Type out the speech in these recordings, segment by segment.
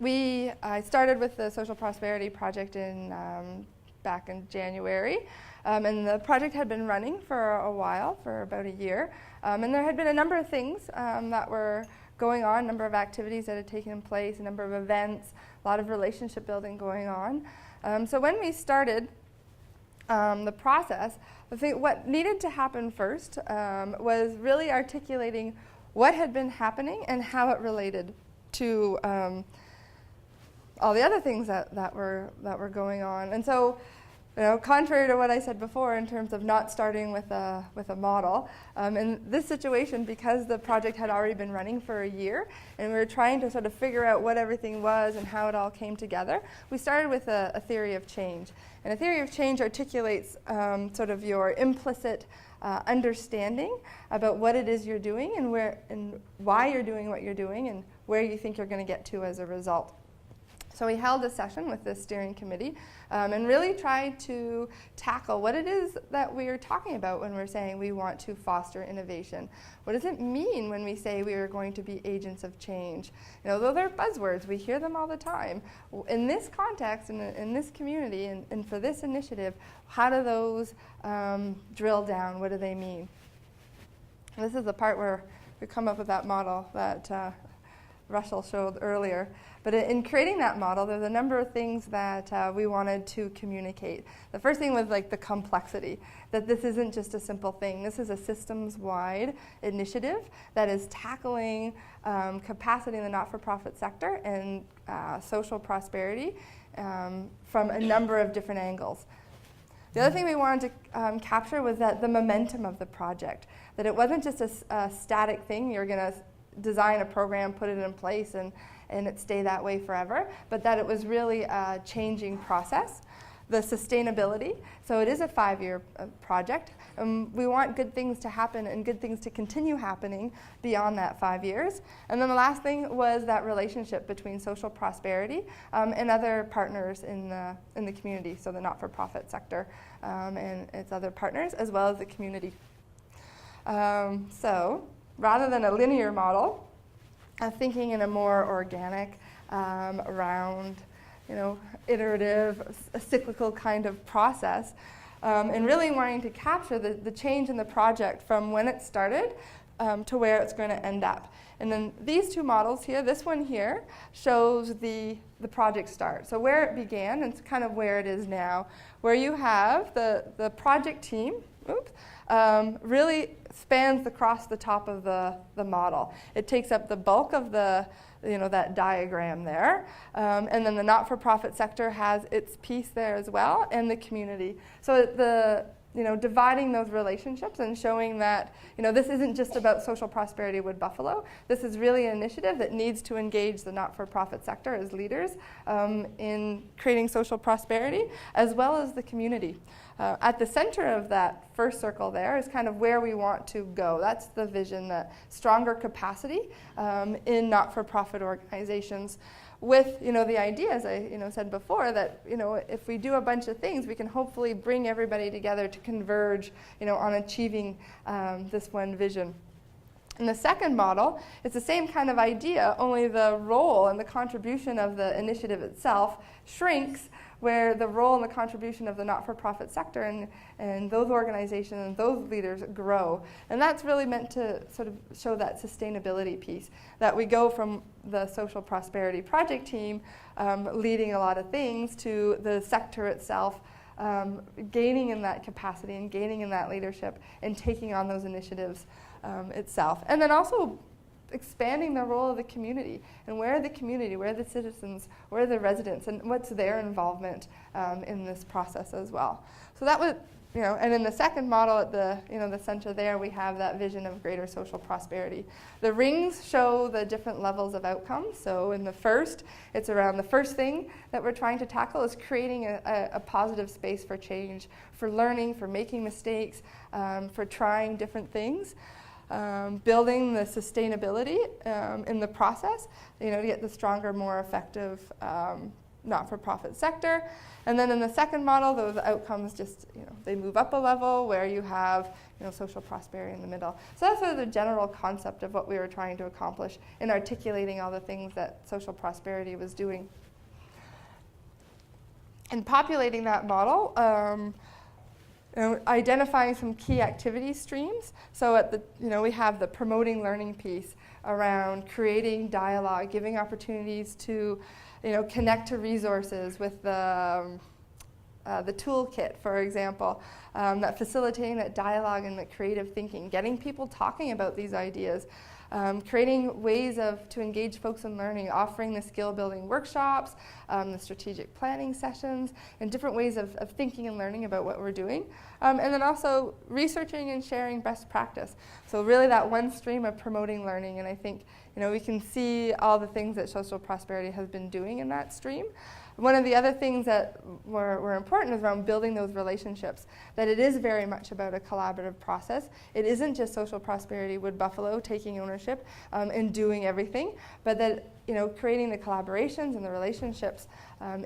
I started with the Social Prosperity Project back in January, and the project had been running for a while, for about a year, and there had been a number of things that were going on, a number of activities that had taken place, a number of events, a lot of relationship building going on. So when we started the process, what needed to happen first was really articulating what had been happening and how it related to all the other things that were going on. And so, contrary to what I said before in terms of not starting with a model, in this situation, because the project had already been running for a year and we were trying to sort of figure out what everything was and how it all came together, we started with a theory of change. And a theory of change articulates sort of your implicit understanding about what it is you're doing and why you're doing what you're doing and where you think you're going to get to as a result. So we held a session with the steering committee and really tried to tackle what it is that we're talking about when we're saying we want to foster innovation. What does it mean when we say we are going to be agents of change? Though they're buzzwords, we hear them all the time. In this context, in this community, and for this initiative, how do those drill down? What do they mean? And this is the part where we come up with that model that Russell showed earlier. But in creating that model, there's a number of things that we wanted to communicate. The first thing was like the complexity, that this isn't just a simple thing. This is a systems-wide initiative that is tackling capacity in the not-for-profit sector and social prosperity from a number of different angles. The other thing we wanted to capture was that the momentum of the project, that it wasn't just a static thing. You're going to design a program, put it in place, and it stay that way forever, but that it was really a changing process. The sustainability, so it is a 5-year project. We want good things to happen and good things to continue happening beyond that 5 years. And then the last thing was that relationship between social prosperity and other partners in the community, so the not-for-profit sector and its other partners, as well as the community. So rather than a linear model, thinking in a more organic, round, iterative, cyclical kind of process, and really wanting to capture the change in the project from when it started to where it's going to end up. And then these two models here, this one here, shows the project start. So where it began and kind of where it is now, where you have the project team, really spans across the top of the model. It takes up the bulk of that diagram there. And then the not-for-profit sector has its piece there as well, and the community. So dividing those relationships and showing that, this isn't just about social prosperity with Buffalo. This is really an initiative that needs to engage the not-for-profit sector as leaders in creating social prosperity, as well as the community. At the center of that first circle there is kind of where we want to go. That's the vision, that stronger capacity in not-for-profit organizations with, the idea, as I, said before, that, if we do a bunch of things, we can hopefully bring everybody together to converge, on achieving this one vision. In the second model, it's the same kind of idea, only the role and the contribution of the initiative itself shrinks, where the role and the contribution of the not-for-profit sector and those organizations and those leaders grow. And that's really meant to sort of show that sustainability piece, that we go from the social prosperity project team leading a lot of things to the sector itself gaining in that capacity and gaining in that leadership and taking on those initiatives itself. And then also expanding the role of the community, and where are the community, where are the citizens, where are the residents, and what's their involvement in this process as well. So that was, and in the second model at the center there, we have that vision of greater social prosperity. The rings show the different levels of outcomes. So in the first, it's around the first thing that we're trying to tackle is creating a positive space for change, for learning, for making mistakes, for trying different things. Building the sustainability in the process, to get the stronger, more effective not-for-profit sector. And then in the second model, those outcomes just, they move up a level where you have, social prosperity in the middle. So that's sort of the general concept of what we were trying to accomplish in articulating all the things that social prosperity was doing. In populating that model, identifying some key activity streams. So at the, we have the promoting learning piece around creating dialogue, giving opportunities to, connect to resources with the toolkit, for example, that facilitating that dialogue and that creative thinking, getting people talking about these ideas, creating ways to engage folks in learning, offering the skill building workshops, the strategic planning sessions, and different ways of thinking and learning about what we're doing. And then also researching and sharing best practice. So really that one stream of promoting learning, and I think we can see all the things that social prosperity has been doing in that stream. One of the other things that were important is around building those relationships, that it is very much about a collaborative process. It isn't just social prosperity Wood Buffalo taking ownership and doing everything, but that creating the collaborations and the relationships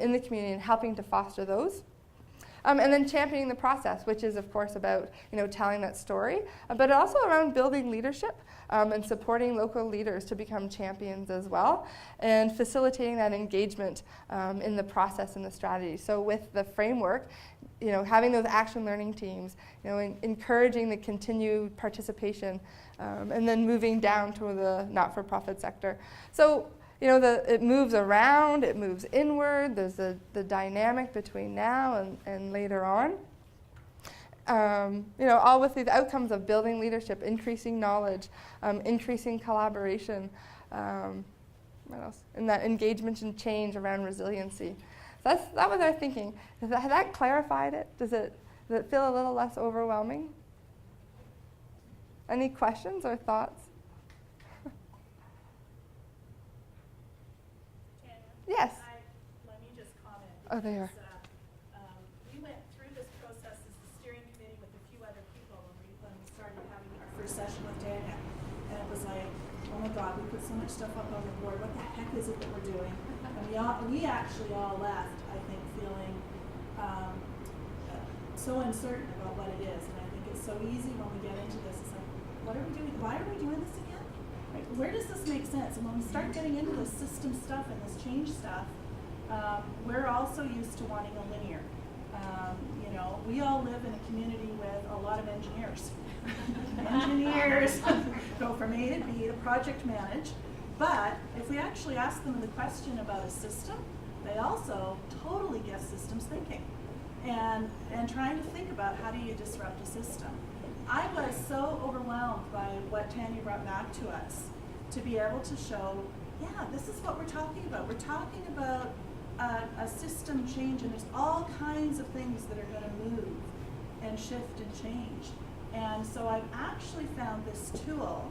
in the community and helping to foster those. And then championing the process, which is of course about telling that story, but also around building leadership and supporting local leaders to become champions as well, and facilitating that engagement in the process and the strategy. So with the framework, having those action learning teams, encouraging the continued participation, and then moving down to the not-for-profit sector. So it moves around, it moves inward, there's the dynamic between now and later on. All with these outcomes of building leadership, increasing knowledge, increasing collaboration, what else? And that engagement and change around resiliency. So that was our thinking. Has that clarified it? Does it feel a little less overwhelming? Any questions or thoughts? Yes. Let me just comment. Oh, they are. We went through this process as the steering committee with a few other people when we started having our first session with Tanya. And it was like, oh my God, we put so much stuff up on the board. What the heck is it that we're doing? And we actually all left, I think, feeling so uncertain about what it is. And I think it's so easy when we get into this. It's like, what are we doing? Why are we doing this again? Right? Where does this make sense? And when we start getting into this system stuff and this change stuff, we're also used to wanting a linear. We all live in a community with a lot of engineers. Engineers go from A to B to project manage. But if we actually ask them the question about a system, they also totally get systems thinking and trying to think about how do you disrupt a system. I was so overwhelmed by what Tanya brought back to us to be able to show, yeah, this is what we're talking about. We're talking about a system change, and there's all kinds of things that are going to move and shift and change. And so I've actually found this tool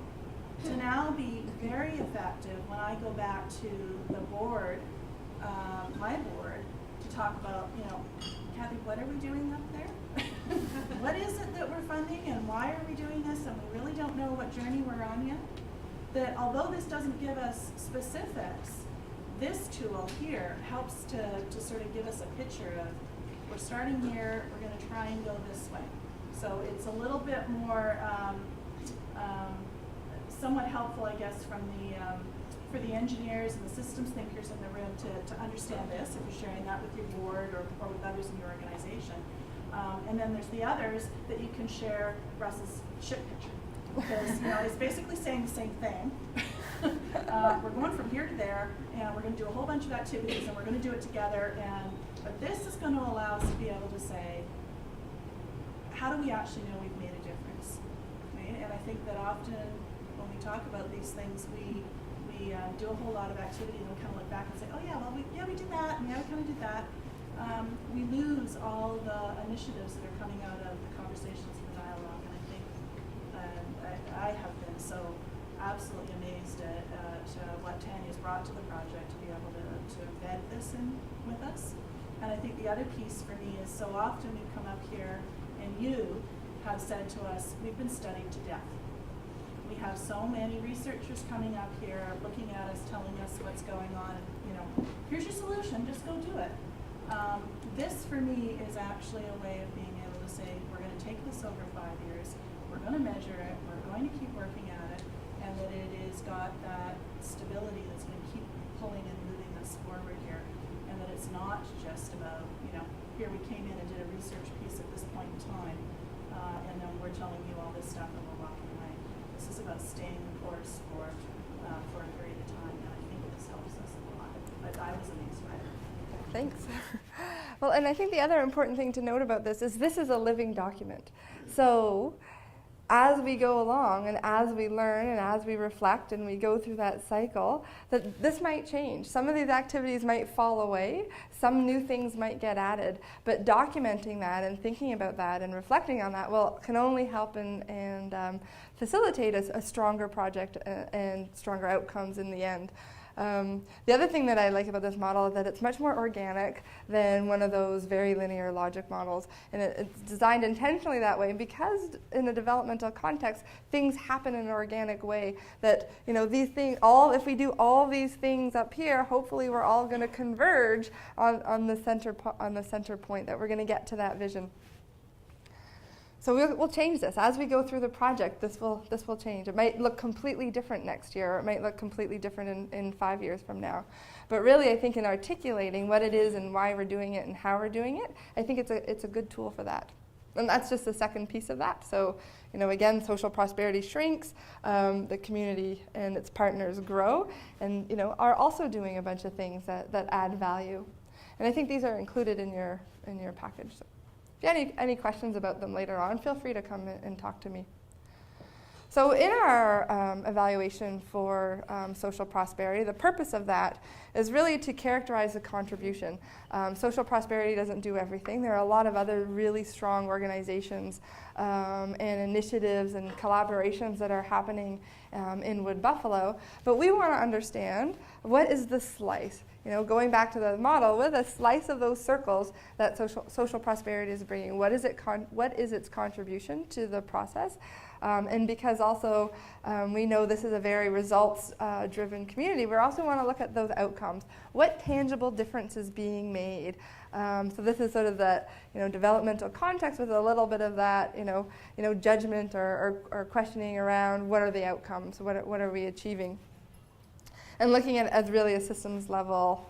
to now be very effective when I go back to the board, my board, to talk about, Kathy, what are we doing up there? What is it that we're funding and why are we doing this? And we really don't know what journey we're on yet. That although this doesn't give us specifics, this tool here helps to sort of give us a picture of, we're starting here, we're going to try and go this way. So it's a little bit more somewhat helpful, I guess, from for the engineers and the systems thinkers in the room to understand this, if you're sharing that with your board or with others in your organization. And then there's the others that you can share Russ's ship picture. Because it's basically saying the same thing. We're going from here to there, and we're going to do a whole bunch of activities, and we're going to do it together. But this is going to allow us to be able to say, how do we actually know we've made a difference? Right? And I think that often when we talk about these things, we do a whole lot of activity, and we kind of look back and say, oh yeah, well we did that, and yeah, we kind of did that. We lose all the initiatives that are coming out of the conversations and the dialogue, and I think I have been so absolutely amazed at what Tanya's brought to the project to be able to embed this in with us. And I think the other piece for me is so often we come up here and you have said to us, we've been studied to death. We have so many researchers coming up here, looking at us, telling us what's going on, and, you know, here's your solution, just go do it. This, for me, is actually a way of being able to say, we're going to take this over 5 years, we're going to measure it, we're going to keep working at it, and that it has got that stability that's going to keep pulling and moving us forward here, and that it's not just about, you know, here we came in and did a research piece at this point in time, and then we're telling you all this stuff and we're walking away. This is about staying the course for a period of time, and I think this helps us a lot. But I was amazed by it. Thanks. Well, and I think the other important thing to note about this is a living document. So as we go along and as we learn and as we reflect and we go through that cycle, that this might change. Some of these activities might fall away, some new things might get added, but documenting that and thinking about that and reflecting on that, well, can only help and facilitate a stronger project and stronger outcomes in the end. The other thing that I like about this model is that it's much more organic than one of those very linear logic models, and it's designed intentionally that way because in a developmental context, things happen in an organic way. That, you know, these things, if we do all these things up here, hopefully we're all going to converge on the center point, that we're going to get to that vision. So we'll change this as we go through the project. This will change. It might look completely different next year, or it might look completely different in 5 years from now. But really, I think in articulating what it is and why we're doing it and how we're doing it, I think it's a good tool for that. And that's just the second piece of that. So, you know, again, social prosperity shrinks, the community and its partners grow, and, you know, are also doing a bunch of things that add value. And I think these are included in your package. So if you have any questions about them later on, feel free to come and talk to me. So in our evaluation for social prosperity, the purpose of that is really to characterize the contribution. Social prosperity doesn't do everything. There are a lot of other really strong organizations and initiatives and collaborations that are happening in Wood Buffalo, but we want to understand, what is the slice? You know, going back to the model, with a slice of those circles that social prosperity is bringing, what is its contribution to the process? And because also we know this is a very results-driven community, we also want to look at those outcomes. What tangible difference is being made? So this is sort of the, you know, developmental context with a little bit of that, you know, judgment or questioning around what are the outcomes, what are we achieving, and looking at it as really a systems level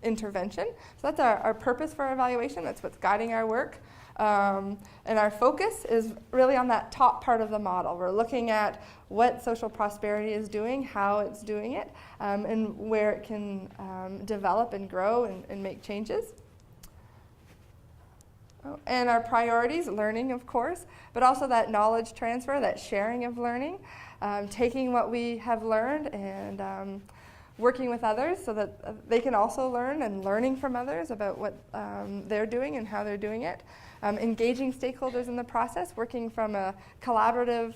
intervention. So that's our purpose for our evaluation. That's what's guiding our work. And our focus is really on that top part of the model. We're looking at what social prosperity is doing, how it's doing it, and where it can develop and grow and make changes. And our priorities, learning, of course, but also that knowledge transfer, that sharing of learning, taking what we have learned and working with others so that they can also learn, and learning from others about what they're doing and how they're doing it. Engaging stakeholders in the process, working from a collaborative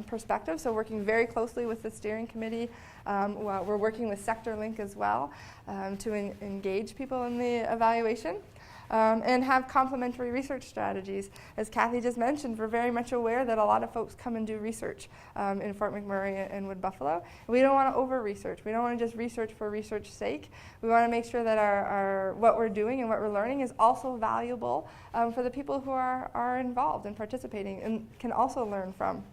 perspective, so working very closely with the steering committee. We're working with SectorLink as well to engage people in the evaluation. And have complementary research strategies. As Kathy just mentioned, we're very much aware that a lot of folks come and do research in Fort McMurray and Wood Buffalo. We don't want to over-research. We don't want to just research for research's sake. We want to make sure that our what we're doing and what we're learning is also valuable for the people who are involved and participating and can also learn from.